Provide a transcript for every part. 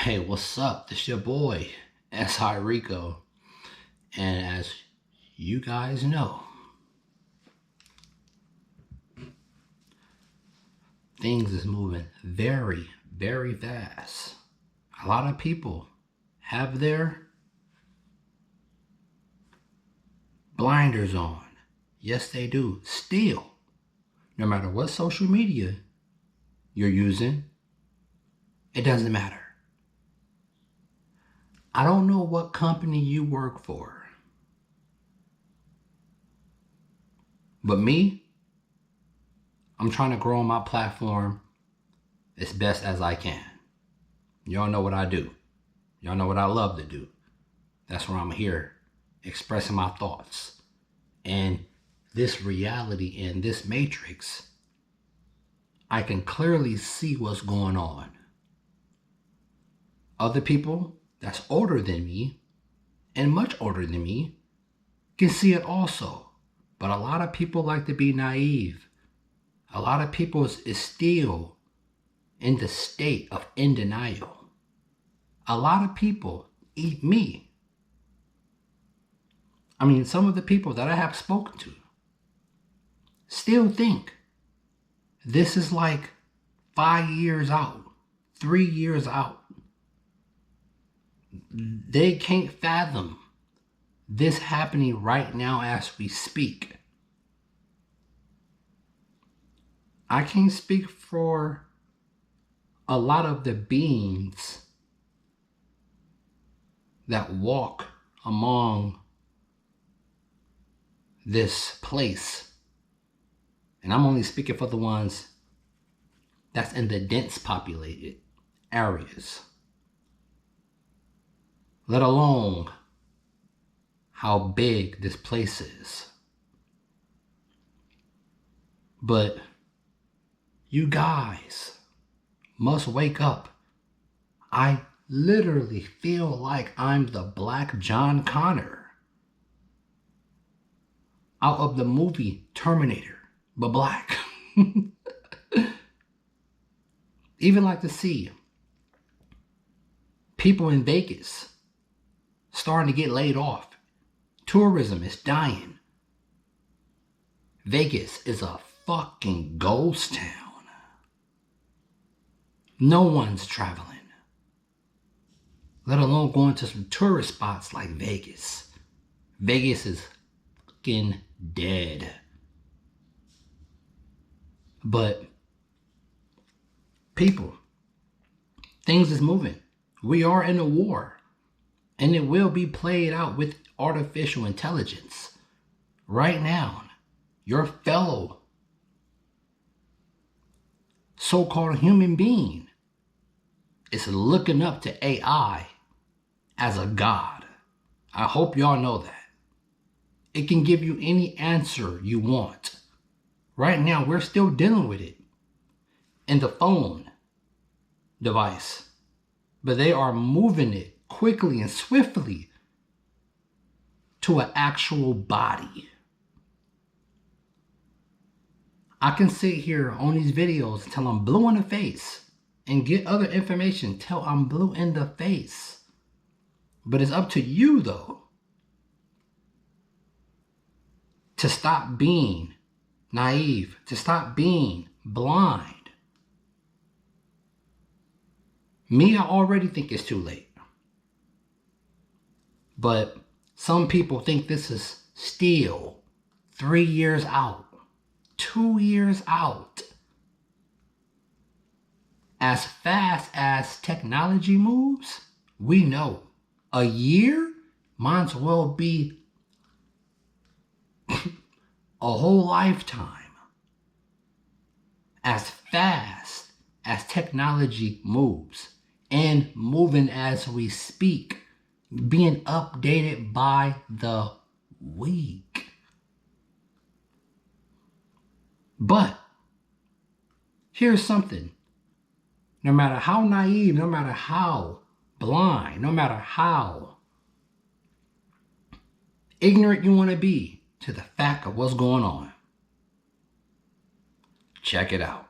Hey, what's up? This your boy, S.I. Rico. And as you guys know, things is moving very, very fast. A lot of people have their blinders on. Yes, they do. Still, no matter what social media you're using, it doesn't matter. I don't know what company you work for, but me, I'm trying to grow on my platform as best as I can. Y'all know what I do. Y'all know what I love to do. That's where I'm here, expressing my thoughts. And this reality in this matrix, I can clearly see what's going on. Other people that's older than me and much older than me can see it also. But a lot of people like to be naive. A lot of people is still in the state of in denial. A lot of people, me, some of the people that I have spoken to still think this is like 5 years out, 3 years out. They can't fathom this happening right now as we speak. I can't speak for a lot of the beings that walk among this place. And I'm only speaking for the ones that's in the dense populated areas. Let alone how big this place is. But you guys must wake up. I literally feel like I'm the Black John Connor out of the movie Terminator, but black. Even like to see people in Vegas starting to get laid off. Tourism is dying. Vegas is a fucking ghost town. No one's traveling, let alone going to some tourist spots like Vegas. Vegas is fucking dead. But people, things is moving. We are in a war, and it will be played out with artificial intelligence. Right now, your fellow so-called human being is looking up to AI as a god. I hope y'all know that. It can give you any answer you want. Right now, we're still dealing with it in the phone device, but they are moving it quickly and swiftly to an actual body. I can sit here on these videos until I'm blue in the face and get other information till I'm blue in the face. But it's up to you, though, to stop being naive, to stop being blind. Me, I already think it's too late. But some people think this is still 3 years out, 2 years out. As fast as technology moves, we know a year might as well be a whole lifetime. As fast as technology moves, and moving as we speak, being updated by the week. But here's something. No matter how naive, no matter how blind, no matter how ignorant you want to be to the fact of what's going on, check it out.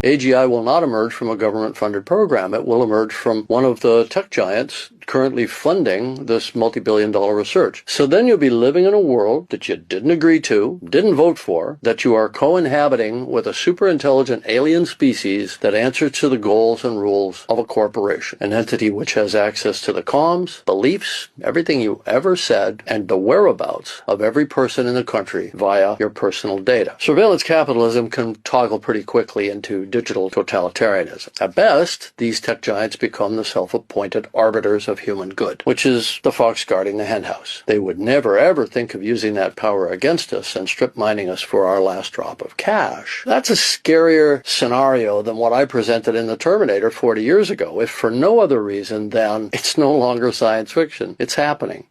AGI will not emerge from a government-funded program. It will emerge from one of the tech giants currently funding this multi-billion-dollar research. So then you'll be living in a world that you didn't agree to, didn't vote for, that you are co-inhabiting with a super intelligent alien species that answers to the goals and rules of a corporation, an entity which has access to the comms, beliefs, everything you ever said, and the whereabouts of every person in the country via your personal data. Surveillance capitalism can toggle pretty quickly into digital totalitarianism. At best, these tech giants become the self-appointed arbiters of human good, which is the fox guarding the henhouse. They would never ever think of using that power against us and strip mining us for our last drop of cash. That's a scarier scenario than what I presented in the Terminator 40 years ago, if for no other reason than it's no longer science fiction. It's happening.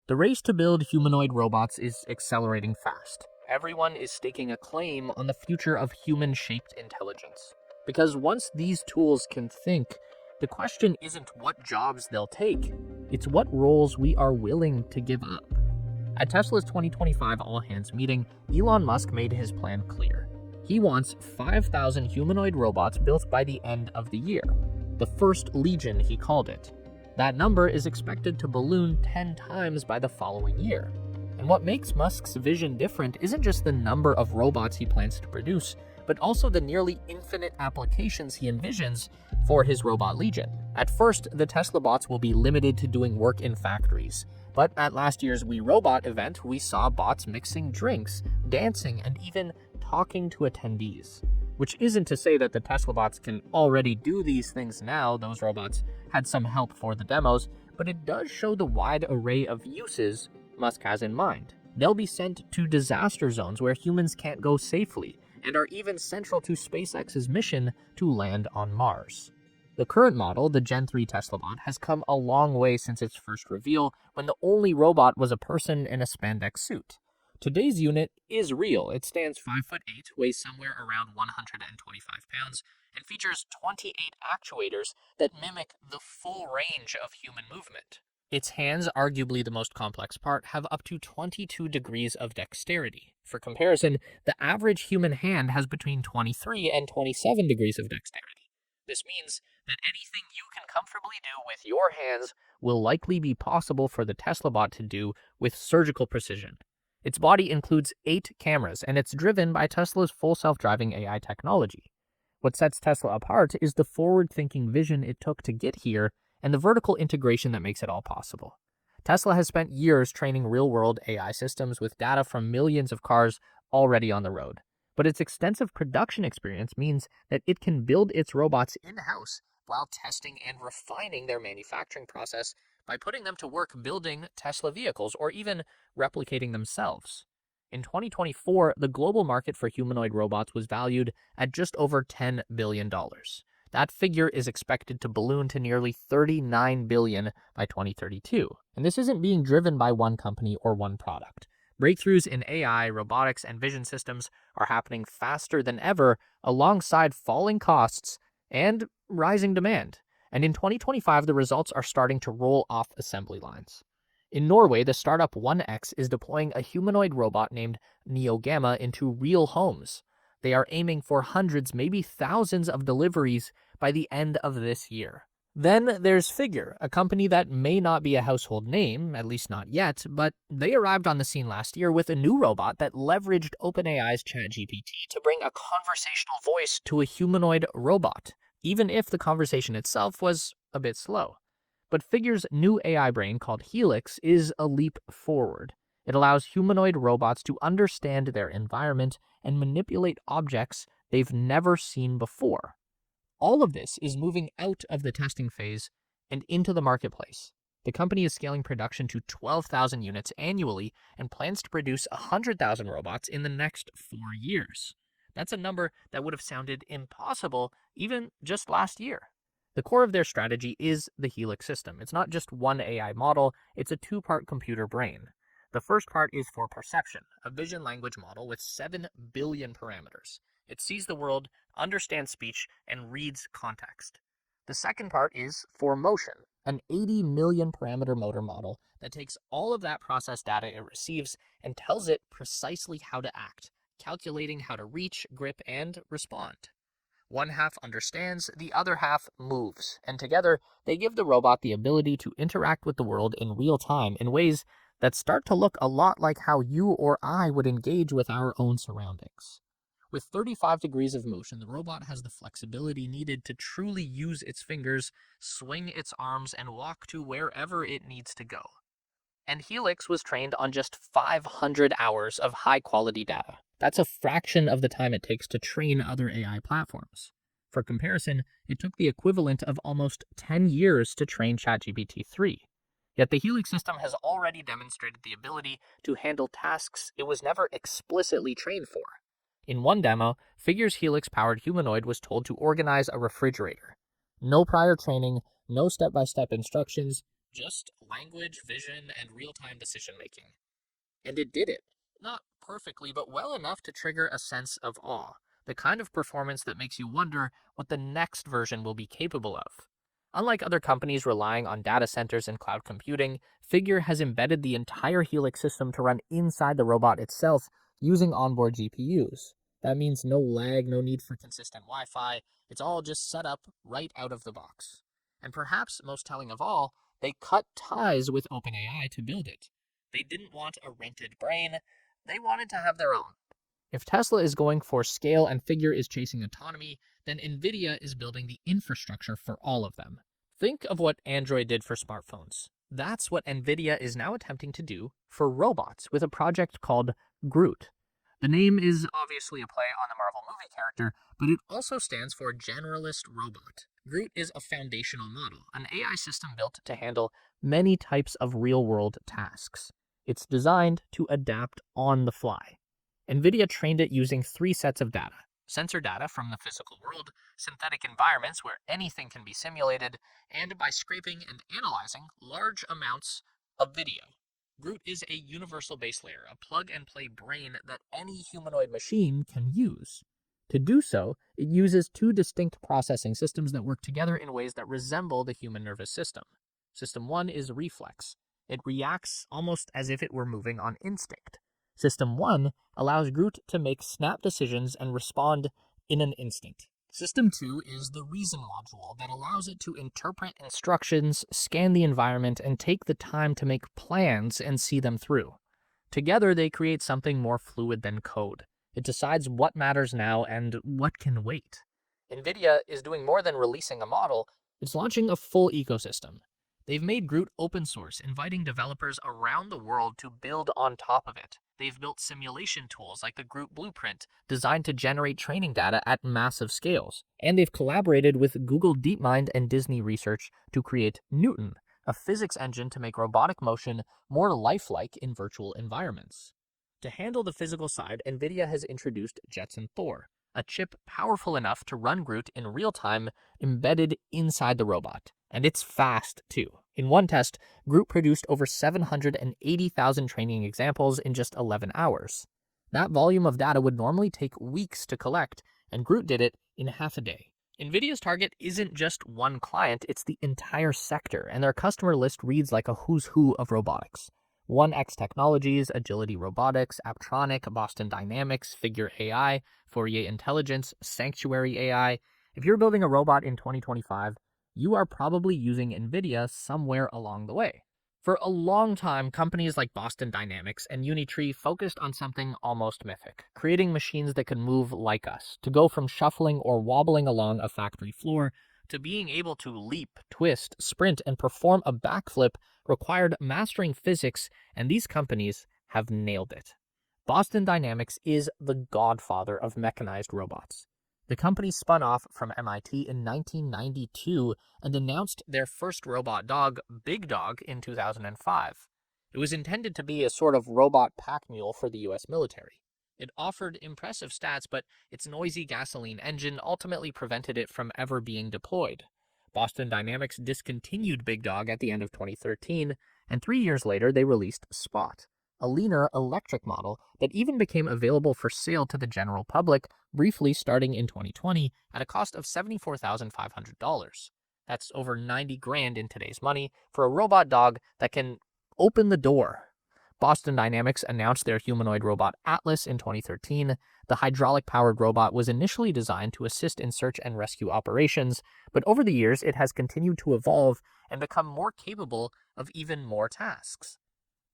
The race to build humanoid robots is accelerating fast. Everyone is staking a claim on the future of human-shaped intelligence. Because once these tools can think, the question isn't what jobs they'll take, it's what roles we are willing to give up. At Tesla's 2025 all-hands meeting, Elon Musk made his plan clear. He wants 5,000 humanoid robots built by the end of the year. The first Legion, he called it. That number is expected to balloon 10 times by the following year. And what makes Musk's vision different isn't just the number of robots he plans to produce, but also the nearly infinite applications he envisions for his robot legion. At first, the Tesla bots will be limited to doing work in factories. But at last year's We Robot event, we saw bots mixing drinks, dancing, and even talking to attendees. Which isn't to say that the Tesla bots can already do these things now. Those robots had some help for the demos, but it does show the wide array of uses Musk has in mind. They'll be sent to disaster zones where humans can't go safely, and are even central to SpaceX's mission to land on Mars. The current model, the Gen 3 Tesla bot, has come a long way since its first reveal, when the only robot was a person in a spandex suit. Today's unit is real. It stands 5'8", weighs somewhere around 125 pounds, and features 28 actuators that mimic the full range of human movement. Its hands, arguably the most complex part, have up to 22 degrees of dexterity. For comparison, the average human hand has between 23 and 27 degrees of dexterity. This means that anything you can comfortably do with your hands will likely be possible for the Tesla bot to do with surgical precision. Its body includes 8 cameras, and it's driven by Tesla's full self-driving AI technology. What sets Tesla apart is the forward-thinking vision it took to get here, and the vertical integration that makes it all possible. Tesla has spent years training real-world AI systems with data from millions of cars already on the road. But its extensive production experience means that it can build its robots in-house while testing and refining their manufacturing process by putting them to work building Tesla vehicles or even replicating themselves. In 2024, the global market for humanoid robots was valued at just over $10 billion. That figure is expected to balloon to nearly $39 billion by 2032. And this isn't being driven by one company or one product. Breakthroughs in AI, robotics, and vision systems are happening faster than ever alongside falling costs and rising demand. And in 2025, the results are starting to roll off assembly lines. In Norway, the startup 1X is deploying a humanoid robot named NeoGamma into real homes. They are aiming for hundreds, maybe thousands of deliveries by the end of this year. Then there's Figure, a company that may not be a household name, at least not yet, but they arrived on the scene last year with a new robot that leveraged OpenAI's ChatGPT to bring a conversational voice to a humanoid robot, even if the conversation itself was a bit slow. But Figure's new AI brain, called Helix, is a leap forward. It allows humanoid robots to understand their environment and manipulate objects they've never seen before. All of this is moving out of the testing phase and into the marketplace. The company is scaling production to 12,000 units annually and plans to produce 100,000 robots in the next 4 years. That's a number that would have sounded impossible even just last year. The core of their strategy is the Helix system. It's not just one AI model, it's a 2-part computer brain. The first part is for perception, a vision language model with 7 billion parameters. It sees the world, understands speech, and reads context. The second part is for motion, an 80 million parameter motor model that takes all of that processed data it receives and tells it precisely how to act, calculating how to reach, grip, and respond. One half understands, the other half moves, and together they give the robot the ability to interact with the world in real time in ways that start to look a lot like how you or I would engage with our own surroundings. With 35 degrees of motion, the robot has the flexibility needed to truly use its fingers, swing its arms, and walk to wherever it needs to go. And Helix was trained on just 500 hours of high-quality data. That's a fraction of the time it takes to train other AI platforms. For comparison, it took the equivalent of almost 10 years to train ChatGPT 3. Yet the Helix system has already demonstrated the ability to handle tasks it was never explicitly trained for. In one demo, Figure's Helix-powered humanoid was told to organize a refrigerator. No prior training, no step-by-step instructions, just language, vision, and real-time decision-making. And it did it. Not perfectly, but well enough to trigger a sense of awe. The kind of performance that makes you wonder what the next version will be capable of. Unlike other companies relying on data centers and cloud computing, Figure has embedded the entire Helix system to run inside the robot itself using onboard GPUs. That means no lag, no need for consistent Wi-Fi. It's all just set up right out of the box. And perhaps most telling of all, they cut ties with OpenAI to build it. They didn't want a rented brain. They wanted to have their own. If Tesla is going for scale and Figure is chasing autonomy, then NVIDIA is building the infrastructure for all of them. Think of what Android did for smartphones. That's what NVIDIA is now attempting to do for robots with a project called Groot. The name is obviously a play on the Marvel movie character, but it also stands for Generalist Robot. Groot is a foundational model, an AI system built to handle many types of real-world tasks. It's designed to adapt on the fly. NVIDIA trained it using 3 sets of data. Sensor data from the physical world, synthetic environments where anything can be simulated, and by scraping and analyzing large amounts of video. Groot is a universal base layer, a plug-and-play brain that any humanoid machine can use. To do so, it uses 2 distinct processing systems that work together in ways that resemble the human nervous system. System 1 is reflex. It reacts almost as if it were moving on instinct. System 1 allows Groot to make snap decisions and respond in an instant. System 2 is the reason module that allows it to interpret instructions, scan the environment, and take the time to make plans and see them through. Together, they create something more fluid than code. It decides what matters now and what can wait. NVIDIA is doing more than releasing a model, it's launching a full ecosystem. They've made Groot open source, inviting developers around the world to build on top of it. They've built simulation tools like the Groot Blueprint, designed to generate training data at massive scales. And they've collaborated with Google DeepMind and Disney Research to create Newton, a physics engine to make robotic motion more lifelike in virtual environments. To handle the physical side, NVIDIA has introduced Jetson Thor, a chip powerful enough to run Groot in real time embedded inside the robot. And it's fast, too. In one test, Groot produced over 780,000 training examples in just 11 hours. That volume of data would normally take weeks to collect, and Groot did it in half a day. NVIDIA's target isn't just one client, it's the entire sector, and their customer list reads like a who's who of robotics. 1X Technologies, Agility Robotics, Apptronik, Boston Dynamics, Figure AI, Fourier Intelligence, Sanctuary AI. If you're building a robot in 2025, you are probably using NVIDIA somewhere along the way. For a long time, companies like Boston Dynamics and Unitree focused on something almost mythic, creating machines that could move like us, to go from shuffling or wobbling along a factory floor to being able to leap, twist, sprint, and perform a backflip required mastering physics, and these companies have nailed it. Boston Dynamics is the godfather of mechanized robots. The company spun off from MIT in 1992 and announced their first robot dog, Big Dog, in 2005. It was intended to be a sort of robot pack mule for the US military. It offered impressive stats, but its noisy gasoline engine ultimately prevented it from ever being deployed. Boston Dynamics discontinued Big Dog at the end of 2013, and 3 years later they released Spot, a leaner electric model that even became available for sale to the general public, briefly starting in 2020 at a cost of $74,500. That's over $90,000 in today's money for a robot dog that can open the door. Boston Dynamics announced their humanoid robot Atlas in 2013. The hydraulic-powered robot was initially designed to assist in search and rescue operations, but over the years it has continued to evolve and become more capable of even more tasks.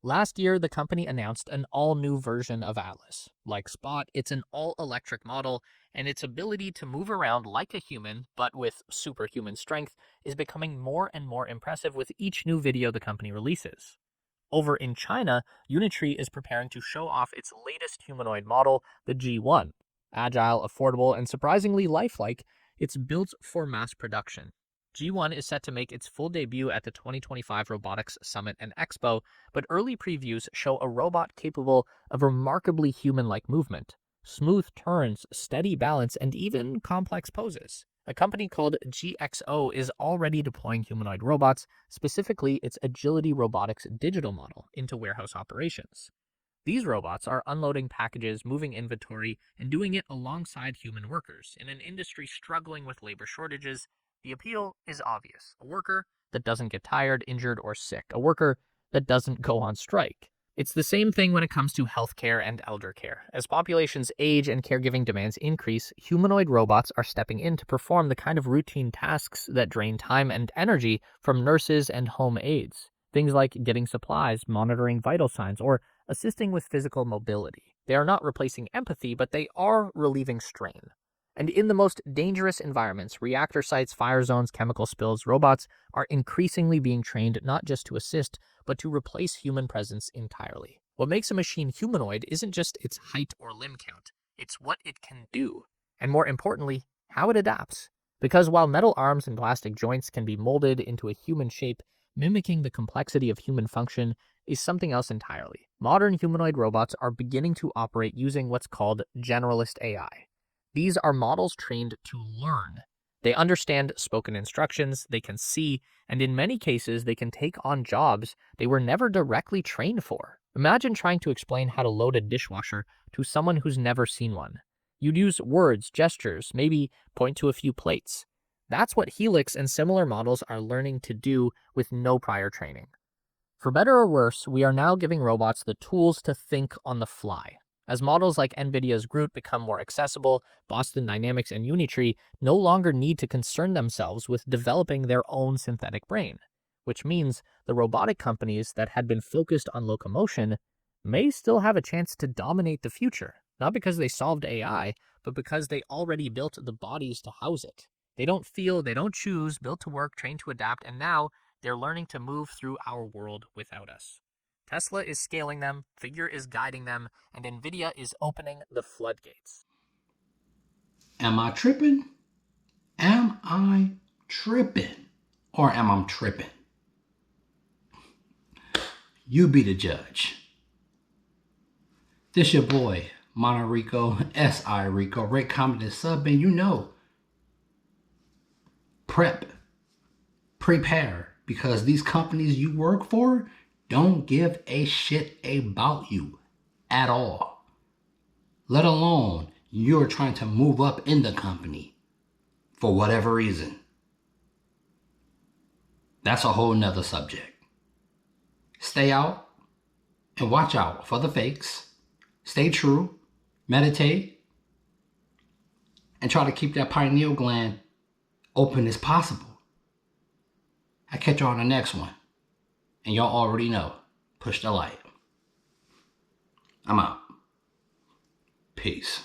Last year, the company announced an all-new version of Atlas. Like Spot, it's an all-electric model, and its ability to move around like a human, but with superhuman strength, is becoming more and more impressive with each new video the company releases. Over in China, Unitree is preparing to show off its latest humanoid model, the G1. Agile, affordable, and surprisingly lifelike, it's built for mass production. G1 is set to make its full debut at the 2025 Robotics Summit and Expo, but early previews show a robot capable of remarkably human-like movement, smooth turns, steady balance, and even complex poses. A company called GXO is already deploying humanoid robots, specifically its Agility Robotics digital model, into warehouse operations. These robots are unloading packages, moving inventory, and doing it alongside human workers in an industry struggling with labor shortages. The appeal is obvious. A worker that doesn't get tired, injured, or sick. A worker that doesn't go on strike. It's the same thing when it comes to healthcare and elder care. As populations age and caregiving demands increase, humanoid robots are stepping in to perform the kind of routine tasks that drain time and energy from nurses and home aides. Things like getting supplies, monitoring vital signs, or assisting with physical mobility. They are not replacing empathy, but they are relieving strain. And in the most dangerous environments, reactor sites, fire zones, chemical spills, robots are increasingly being trained not just to assist, but to replace human presence entirely. What makes a machine humanoid isn't just its height or limb count, it's what it can do. And more importantly, how it adapts. Because while metal arms and plastic joints can be molded into a human shape, mimicking the complexity of human function is something else entirely. Modern humanoid robots are beginning to operate using what's called generalist AI. These are models trained to learn. They understand spoken instructions, they can see, and in many cases, they can take on jobs they were never directly trained for. Imagine trying to explain how to load a dishwasher to someone who's never seen one. You'd use words, gestures, maybe point to a few plates. That's what Helix and similar models are learning to do with no prior training. For better or worse, we are now giving robots the tools to think on the fly. As models like NVIDIA's Groot become more accessible, Boston Dynamics and Unitree no longer need to concern themselves with developing their own synthetic brain, which means the robotic companies that had been focused on locomotion may still have a chance to dominate the future, not because they solved AI, but because they already built the bodies to house it. They don't feel, they don't choose, built to work, trained to adapt, and now they're learning to move through our world without us. Tesla is scaling them, Figure is guiding them, and NVIDIA is opening the floodgates. Am I tripping? Am I tripping? Or am I tripping? You be the judge. This your boy, Mono Rico, S.I. Rico. Rate, comment, and sub, and you know. Prepare, because these companies you work for don't give a shit about you at all. Let alone you're trying to move up in the company for whatever reason. That's a whole nother subject. Stay out and watch out for the fakes. Stay true, meditate, and try to keep that pineal gland open as possible. I'll catch you on the next one. And y'all already know, push the light. I'm out. Peace.